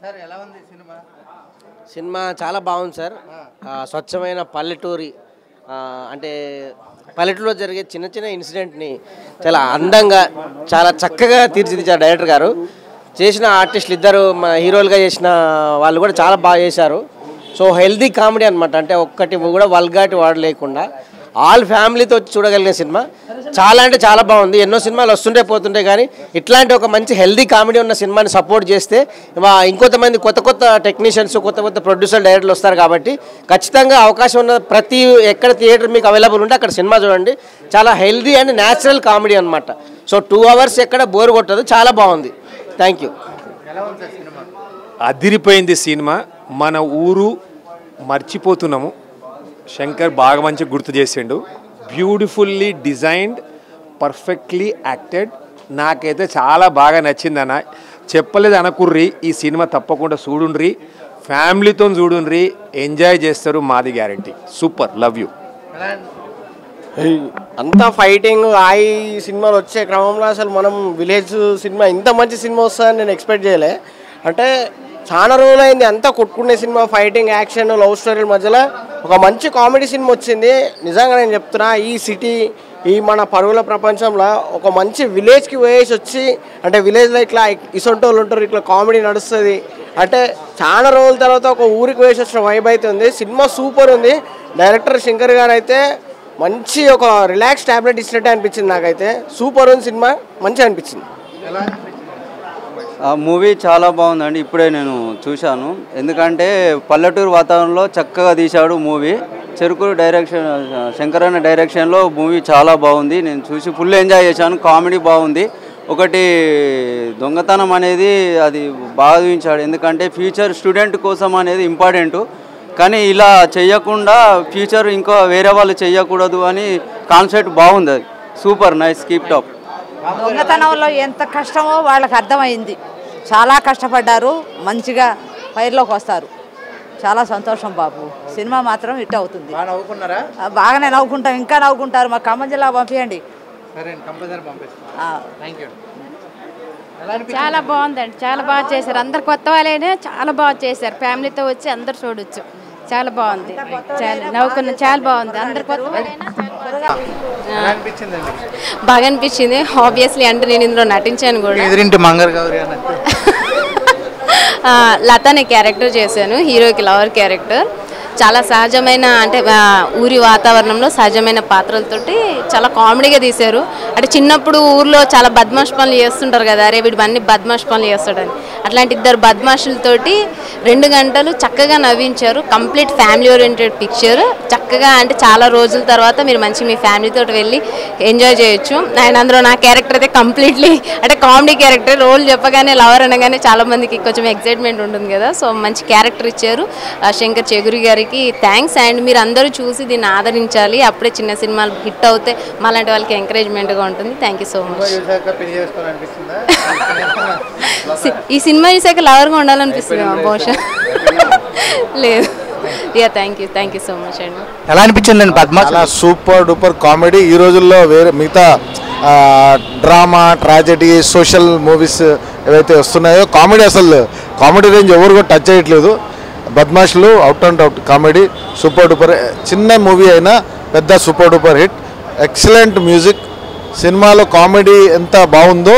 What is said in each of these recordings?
Sir ఎలా ఉంది cinema? Cinema చాలా బాగుంది సార్. స్వచ్ఛమైన పల్లెటూరి అంటే పల్లెటూరులో జరిగే చిన్న చిన్న ఇన్సిడెంట్ని చాలా అందంగా చాలా చక్కగా తీర్చిదిద్దారు డైరెక్టర్ గారు. చేసిన ఆర్టిస్టులు ఇద్దరు మన హీరోలుగా చేసిన వాళ్ళు కూడా చాలా బాగా చేశారు. సో హెల్దీ కామెడీ అనమాట. అంటే ఒక్కటి కూడా వల్గాటి వాడలేకుండా ఆల్ ఫ్యామిలీతో చూడగలిగిన సినిమా. చాలా అంటే చాలా బాగుంది. ఎన్నో సినిమాలు వస్తుంటే పోతుంటే కానీ ఇట్లాంటి ఒక మంచి హెల్దీ కామెడీ ఉన్న సినిమాని సపోర్ట్ చేస్తే ఇంకొంతమంది కొత్త కొత్త టెక్నీషియన్స్ కొత్త కొత్త ప్రొడ్యూసర్ డైరెక్టర్లు వస్తారు. కాబట్టి ఖచ్చితంగా అవకాశం ఉన్న ప్రతి ఎక్కడ థియేటర్ మీకు అవైలబుల్ ఉంటే అక్కడ సినిమా చూడండి. చాలా హెల్దీ అండ్ న్యాచురల్ కామెడీ అనమాట. సో 2 hours ఎక్కడ బోర్ కొట్టదు. చాలా బాగుంది. Thank you. అదిరిపోయింది సినిమా. మన ఊరు మర్చిపోతున్నాము. శంకర్ బాగా మంచి గుర్తు చేసిండు. Beautifully designed, perfectly acted. నాకైతే చాలా బాగా నచ్చిందన్న. చెప్పలేదు అనకుర్రి. ఈ సినిమా తప్పకుండా చూడుండ్రి, ఫ్యామిలీతో చూడుండ్రి, ఎంజాయ్ చేస్తారు. మాది గ్యారంటీ. సూపర్. Love you. అంతా ఫైటింగ్ ఈ సినిమాలు వచ్చే క్రమంలో అసలు మనం విలేజ్ సినిమా ఇంత మంచి సినిమా వస్తుందని నేను ఎక్స్పెక్ట్ చేయలే. అంటే చాలా రోజులైంది అంతా కొట్టుకునే సినిమా, ఫైటింగ్, యాక్షన్, లవ్ స్టోరీల మధ్యలో ఒక మంచి కామెడీ సినిమా వచ్చింది. నిజంగా నేను చెప్తున్నా, ఈ సిటీ ఈ మన పరుగుల ప్రపంచంలో ఒక మంచి విలేజ్కి పోయేసి వచ్చి అంటే విలేజ్లో ఇట్లా ఇసొంటి వాళ్ళు ఉంటారు, ఇట్లా కామెడీ నడుస్తుంది అంటే చాలా రోజుల తర్వాత ఒక ఊరికి పోయేసి వచ్చిన వైబ్ అయితే ఉంది. సినిమా సూపర్ ఉంది. డైరెక్టర్ శంకర్ గారు అయితే మంచి ఒక రిలాక్స్ టాబ్లెట్ ఇచ్చినట్టే అనిపించింది నాకైతే. సూపర్ ఉంది సినిమా, మంచిగా అనిపించింది. మూవీ చాలా బాగుందండి. ఇప్పుడే నేను చూశాను. ఎందుకంటే పల్లెటూరు వాతావరణంలో చక్కగా తీశాడు మూవీ. చెరుకూరు డైరెక్షన్, శంకర్ అన్న డైరెక్షన్లో మూవీ చాలా బాగుంది. నేను చూసి ఫుల్ ఎంజాయ్ చేశాను. కామెడీ బాగుంది. ఒకటి దొంగతనం అనేది అది బాగా చూపించాడు. ఎందుకంటే ఫ్యూచర్ స్టూడెంట్ కోసం అనేది ఇంపార్టెంట్. కానీ ఇలా చేయకుండా ఫ్యూచర్ ఇంకా వేరే వాళ్ళు చేయకూడదు అని కాన్సెప్ట్ బాగుంది. అది సూపర్ నైస్. Keep top. దొంగతనంలో ఎంత కష్టమో వాళ్ళకి అర్థమైంది. చాలా కష్టపడ్డారు, మంచిగా ఫైర్లోకి వస్తారు. చాలా సంతోషం బాబు. సినిమా మాత్రం హిట్ అవుతుంది. బాగానే నవ్వుకుంటాం, ఇంకా నవ్వుకుంటారు. మా ఖమ్మం జిల్లా పంపించండి. చాలా బాగుందండి. చాలా బాగా చేశారు. అందరు కొత్త వాళ్ళైనా చాలా బాగా చేశారు. ఫ్యామిలీతో వచ్చి అందరు చూడొచ్చు. చాలా బాగుంది. చాలా నవ్వుకున్నాం. చాలా బాగుంది. అందరు కొత్త వాళ్ళైనా బాగా అనిపించింది. ఆబ్వియస్లీ అంటే నేను ఇందులో నటించాను కూడా. లత అనే క్యారెక్టర్ చేశాను, హీరోకి లవర్ క్యారెక్టర్. చాలా సహజమైన అంటే ఊరి వాతావరణంలో సహజమైన పాత్రలతోటి చాలా కామెడీగా తీశారు. అంటే చిన్నప్పుడు ఊర్లో చాలా బద్మాష్ పనులు చేస్తుంటారు కదా, అరే వీడు అన్ని బద్మాష్ పనులు చేస్తాడని. అట్లాంటి ఇద్దరు బద్మాషులతోటి 2 గంటలు చక్కగా నవ్వించారు. Complete family oriented picture. చక్కగా అంటే చాలా రోజుల తర్వాత మీరు మంచి మీ ఫ్యామిలీతో వెళ్ళి ఎంజాయ్ చేయొచ్చు. అండ్ అందులో నా క్యారెక్టర్ అయితే కంప్లీట్లీ అంటే కామెడీ క్యారెక్టర్. రోల్ చెప్పగానే లవర్ అనగానే చాలా మందికి కొంచెం ఎక్సైట్మెంట్ ఉంటుంది కదా. సో మంచి క్యారెక్టర్ ఇచ్చారు. శంకర్ చెగురి గారికి థ్యాంక్స్. అండ్ మీరు అందరూ చూసి దీన్ని ఆదరించాలి. అప్పుడే చిన్న సినిమాలు హిట్ అవుతే మాలాంటి వాళ్ళకి ఎంకరేజ్మెంట్గా ఉంటుంది. Thank you so much. ఈ సినిమా చూసాక లవర్గా ఉండాలనిపిస్తుంది బహుశా. లేదు. థ్యాంక్ యూ సో మచ్ అండి. ఎలా అనిపించింది పద్మ? Super duper comedy. ఈ రోజుల్లో వేరే మిగతా డ్రామా, ట్రాజెడీ, సోషల్ మూవీస్ ఏవైతే వస్తున్నాయో కామెడీ అసలు కామెడీ రేంజ్ ఎవరు కూడా టచ్ చేయట్లేదు. బద్మాష్లు out and out comedy. Super duper. చిన్న మూవీ అయినా పెద్ద super duper hit. Excellent music. సినిమాలో కామెడీ ఎంత బాగుందో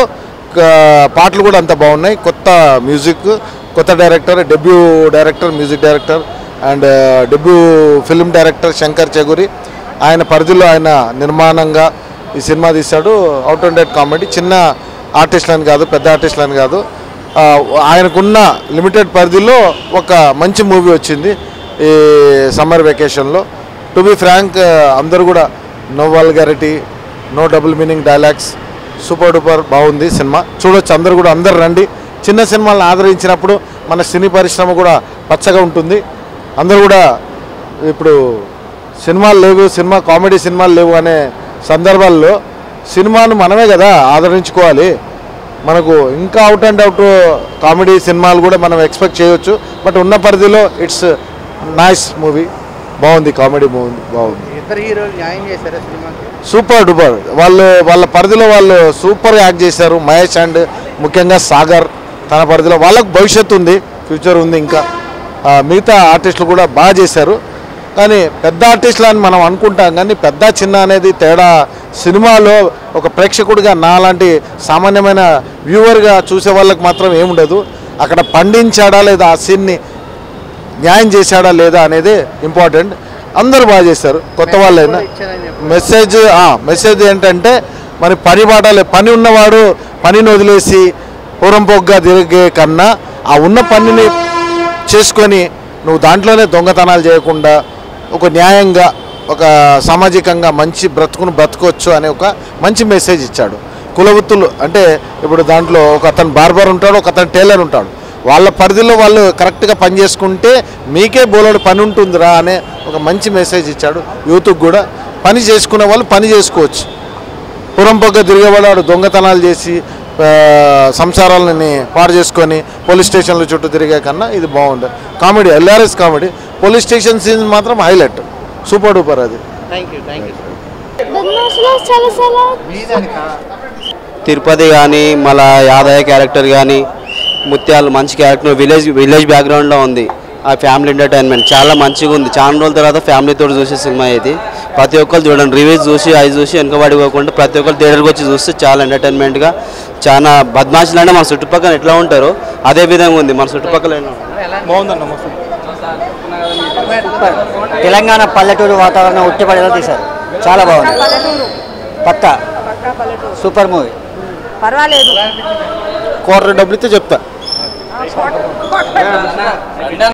పాటలు కూడా అంత బాగున్నాయి. కొత్త మ్యూజిక్, కొత్త director, debut director, music director and debut film director Shankar Cheguri. ఆయన పరిధిలో ఆయన నిర్మాణంగా ఈ సినిమా తీశాడు. Out and out comedy. చిన్న ఆర్టిస్టులని కాదు, పెద్ద ఆర్టిస్టులని కాదు, ఆయనకున్న లిమిటెడ్ పరిధిలో ఒక మంచి మూవీ వచ్చింది ఈ సమ్మర్ వెకేషన్లో. టు బి ఫ్రాంక్, అందరూ కూడా no vulgarity, no double meaning dialogues. Super duper బాగుంది సినిమా. చూడొచ్చు అందరూ కూడా. అందరు రండి. చిన్న సినిమాలను ఆదరించినప్పుడు మన సినీ పరిశ్రమ కూడా పచ్చగా ఉంటుంది. అందరూ కూడా ఇప్పుడు సినిమాలు లేవు, సినిమా కామెడీ సినిమాలు లేవు అనే సందర్భాల్లో సినిమాను మనమే కదా ఆదరించుకోవాలి. మనకు ఇంకా అవుట్ అండ్ అవుట్ కామెడీ సినిమాలు కూడా మనం ఎక్స్పెక్ట్ చేయొచ్చు. బట్ ఉన్న పరిధిలో ఇట్స్ నైస్ మూవీ. బాగుంది, కామెడీ మూవీ బాగుంది. Super duper. వాళ్ళ పరిధిలో వాళ్ళు సూపర్ యాక్ట్ చేశారు. మహేష్ అండ్ ముఖ్యంగా సాగర్ తన పరిధిలో. వాళ్ళకు భవిష్యత్తు ఉంది. ఫ్యూచర్ ఉంది. ఇంకా మిగతా ఆర్టిస్టులు కూడా బాగా చేశారు. కానీ పెద్ద ఆర్టిస్టులు అని మనం అనుకుంటాం, కానీ పెద్ద చిన్న అనేది తేడా సినిమాలో ఒక ప్రేక్షకుడిగా నాలాంటి సామాన్యమైన వ్యూవర్గా చూసే వాళ్ళకి మాత్రం ఏముండదు. అక్కడ పండించాడా లేదా, ఆ సీన్ని న్యాయం చేశాడా లేదా అనేది ఇంపార్టెంట్. అందరూ బాగా చేశారు, కొత్త వాళ్ళైనా. మెసేజ్ ఏంటంటే మరి పని ఉన్నవాడు పనిని వదిలేసి పూరంపోగ్గా తిరిగే కన్నా ఆ ఉన్న పనిని చేసుకొని నువ్వు దాంట్లోనే దొంగతనాలు చేయకుండా ఒక న్యాయంగా ఒక సామాజికంగా మంచి బ్రతకొచ్చు అనే ఒక మంచి మెసేజ్ ఇచ్చాడు. కులవృత్తులు అంటే ఇప్పుడు దాంట్లో ఒక అతను బార్బర్ ఉంటాడు, ఒక అతను టైలర్ ఉంటాడు. వాళ్ళ పరిధిలో వాళ్ళు కరెక్ట్గా పని చేసుకుంటే మీకే బోలెడు పని ఉంటుందిరా అనే ఒక మంచి మెసేజ్ ఇచ్చాడు. యూత్కి కూడా పని చేసుకునే వాళ్ళు పని చేసుకోవచ్చు. పురంపొగ్గ తిరిగేవాడు దొంగతనాలు చేసి సంసారాలని పాడు చేసుకొని పోలీస్ స్టేషన్ల చుట్టూ తిరిగే కన్నా ఇది బాగుంది. Comedy, LRS comedy. Police station scene మాత్రం హైలైట్, సూపర్ డూపర్. అది తిరుపతి కానీ మళ్ళా యాదయ్య క్యారెక్టర్ కానీ ముత్యాలు మంచి క్యారెక్టర్, విలేజ్ బ్యాక్గ్రౌండ్లో ఉంది. ఆ ఫ్యామిలీ ఎంటర్టైన్మెంట్ చాలా మంచిగా ఉంది. చాలా రోజుల తర్వాత ఫ్యామిలీతో చూసే సినిమా ఇది. ప్రతి ఒక్కరు చూడండి, రివ్యూస్ చూసి అది చూసి వెనకబడిపోకుండా ప్రతి ఒక్కరు థియేటర్కి వచ్చి చూస్తే చాలా ఎంటర్టైన్మెంట్గా, చాలా బద్మాషులు అంటే మన చుట్టుపక్కల ఎట్లా ఉంటారో అదే విధంగా ఉంది. మన చుట్టుపక్కల బాగుందన్న. తెలంగాణ పల్లెటూరు వాతావరణం ఉట్టిపడేలా తీశారు, చాలా బాగుంది. పక్కా సూపర్ మూవీ. పర్వాలేదు. $250 చెప్తా.